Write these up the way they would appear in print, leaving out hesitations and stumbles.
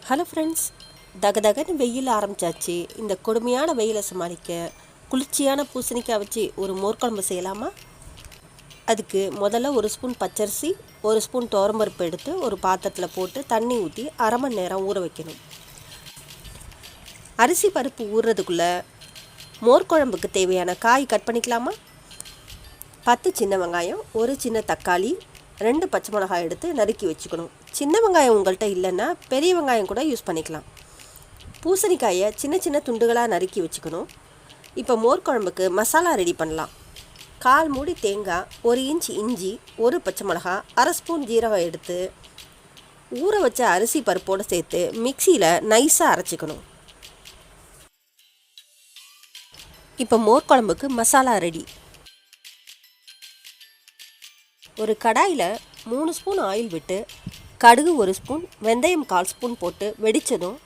Hello friends, தகதகன்னு வெயில் ஆரம்பித்தாச்சு. இந்த கொடுமையான வெயிலை சமாளிக்க குளிர்ச்சியான பூசணிக்காய் வச்சு ஒரு மோர்க்குழம்பு செய்யலாமா? அதுக்கு முதல்ல ஒரு ஸ்பூன் பச்சரிசி, ஒரு ஸ்பூன் துவரம்பருப்பு எடுத்து ஒரு பாத்திரத்தில் போட்டு தண்ணி ஊற்றி அரை மணி நேரம் ஊற வைக்கணும். அரிசி பருப்பு ஊறுறதுக்குள்ளே மோர்க்குழம்புக்கு தேவையான காய் கட் பண்ணிக்கலாமா? 10 சின்ன வெங்காயம், ஒரு சின்ன தக்காளி, 2 பச்சை மிளகாய் எடுத்து நறுக்கி வச்சுக்கணும். சின்ன வெங்காயம் உங்கள்கிட்ட இல்லைன்னா பெரிய வெங்காயம் கூட யூஸ் பண்ணிக்கலாம். பூசணிக்காயை சின்ன சின்ன துண்டுகளாக நறுக்கி வச்சுக்கணும். இப்போ மோர்க்குழம்புக்கு மசாலா ரெடி பண்ணலாம். 1/4 மூடி தேங்காய், 1 இன்ச் இஞ்சி, 1 பச்சை மிளகாய், அரை ஸ்பூன் ஜீரகம் எடுத்து ஊற வச்ச அரிசி பருப்போடு சேர்த்து மிக்சியில் நைஸாக அரைச்சிக்கணும். இப்போ மோர்க்குழம்புக்கு மசாலா ரெடி. ஒரு கடாயில் 3 ஸ்பூன் ஆயில் விட்டு கடுகு 1 ஸ்பூன், வெந்தயம் 1/4 ஸ்பூன் போட்டு வெடித்ததும்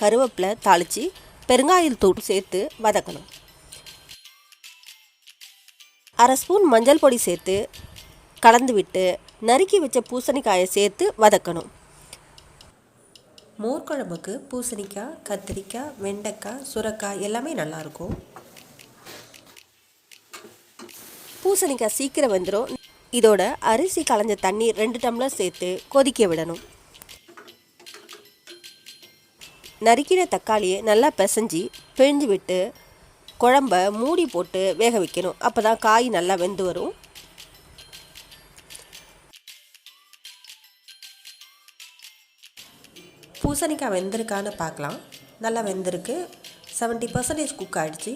கருவேப்பிலை தாளித்து பெருங்காயத்தூள் சேர்த்து வதக்கணும். அரை ஸ்பூன் மஞ்சள் பொடி சேர்த்து கலந்து விட்டு நறுக்கி வச்ச பூசணிக்காயை சேர்த்து வதக்கணும். மோர்க்குழம்புக்கு பூசணிக்காய், கத்திரிக்காய், வெண்டைக்காய், சுரைக்காய் எல்லாமே நல்லாயிருக்கும். பூசணிக்காய் சீக்கிரம் வெந்துடும். இதோட அரிசி களைஞ்ச தண்ணீர் 2 டம்ளர் சேர்த்து கொதிக்க விடணும். நறுக்கின தக்காளியை நல்லா பிசைஞ்சு பிழிஞ்சு விட்டு குழம்ப மூடி போட்டு வேக வைக்கணும். அப்போ தான் காய் நல்லா வெந்து வரும். பூசணிக்காய் வெந்திருக்கான்னு பார்க்கலாம். நல்லா வெந்திருக்கு. 70% குக் ஆகிடுச்சு.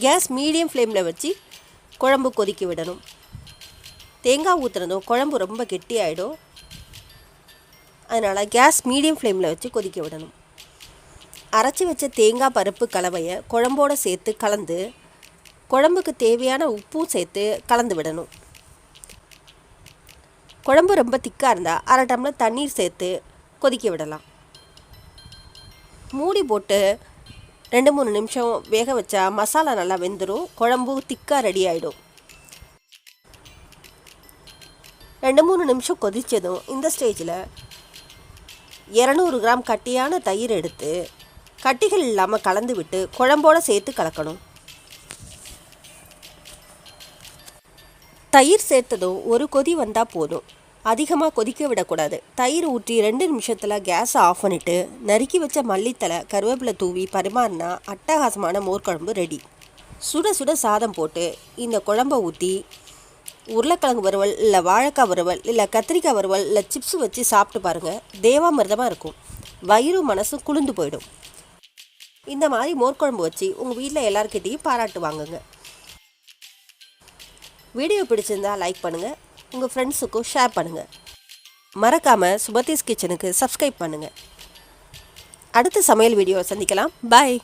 கேஸ் மீடியம் ஃப்ளேமில் வச்சு குழம்பு கொதிக்க விடணும். தேங்காய் ஊற்றுனதும் குழம்பு ரொம்ப கெட்டியாயிடும். அதனால் கேஸ் மீடியம் ஃப்ளேமில் வச்சு கொதிக்க விடணும். அரைச்சி வச்ச தேங்காய் பருப்பு கலவையை குழம்போடு சேர்த்து கலந்து குழம்புக்கு தேவையான உப்பும் சேர்த்து கலந்து விடணும். குழம்பு ரொம்ப திக்காக இருந்தால் அரை டம்ளர் தண்ணீர் சேர்த்து கொதிக்க விடலாம். மூடி போட்டு 2-3 நிமிஷம் வேக வச்சா மசாலா நல்லா வெந்துடும். குழம்பு திக்காக ரெடி ஆகிடும். 2-3 நிமிஷம் கொதித்ததும் இந்த ஸ்டேஜில் 200 கிராம் கட்டியான தயிர் எடுத்து கட்டிகள் இல்லாமல் கலந்து விட்டு குழம்போடு சேர்த்து கலக்கணும். தயிர் சேர்த்ததும் ஒரு கொதி வந்தால் போதும். அதிகமாக கொதிக்க விடக்கூடாது. தயிர் ஊற்றி 2 நிமிஷத்தில் கேஸை ஆஃப் பண்ணிவிட்டு நறுக்கி வச்ச மல்லித்தலை, கருவேப்பிலை தூவி பரிமாறினா அட்டகாசமான மோர்க்குழம்பு ரெடி. சுட சுட சாதம் போட்டு இந்த குழம்பை ஊற்றி உருளைக்கிழங்கு வறுவல், இல்லை வாழைக்காய் வறுவல், இல்லை கத்திரிக்காய் வறுவல், இல்லை சிப்ஸ் வச்சு சாப்பிட்டு பாருங்கள். தேவாமிர்தமாக இருக்கும். வயிறும் மனசும் குளிர்ந்து போயிடும். இந்த மாதிரி மோர்க்குழம்பு வச்சு உங்கள் வீட்டில் எல்லாருக்கிட்டையும் பாராட்டு வாங்குங்க. வீடியோ பிடிச்சிருந்தா லைக் பண்ணுங்கள். உங்கள் ஃப்ரெண்ட்ஸுக்கும் ஷேர் பண்ணுங்கள். மறக்காமல் சுபதீஸ் கிச்சனுக்கு சப்ஸ்கிரைப் பண்ணுங்கள். அடுத்த சமையல் வீடியோவை சந்திக்கலாம். பாய்.